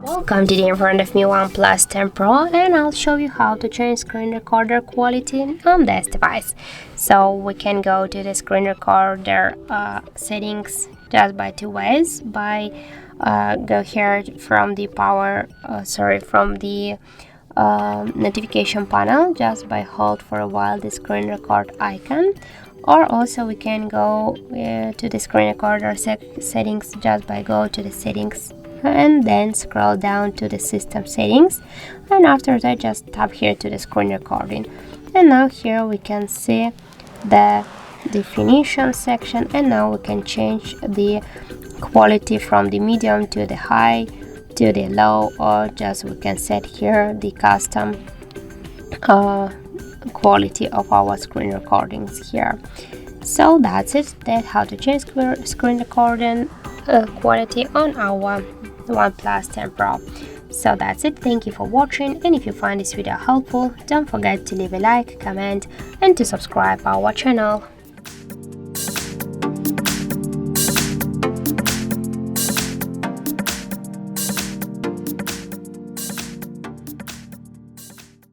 Welcome today in front of me OnePlus 10 Pro, and I'll show you how to change screen recorder quality on this device. So we can go to the screen recorder settings just by two ways. Go here from the notification panel just by hold for a while the screen record icon, or also we can go to the screen recorder settings just by go to the settings and then scroll down to the system settings, and after that just tap here to the screen recording. And now here we can see the definition section, and now we can change the quality from the medium to the high to the low, or just we can set here the custom quality of our screen recordings here. So that's it. That's how to change screen recording quality on our OnePlus 10 Pro. So that's it. Thank you for watching, and if you find this video helpful, don't forget to leave a like, comment, and to subscribe our channel.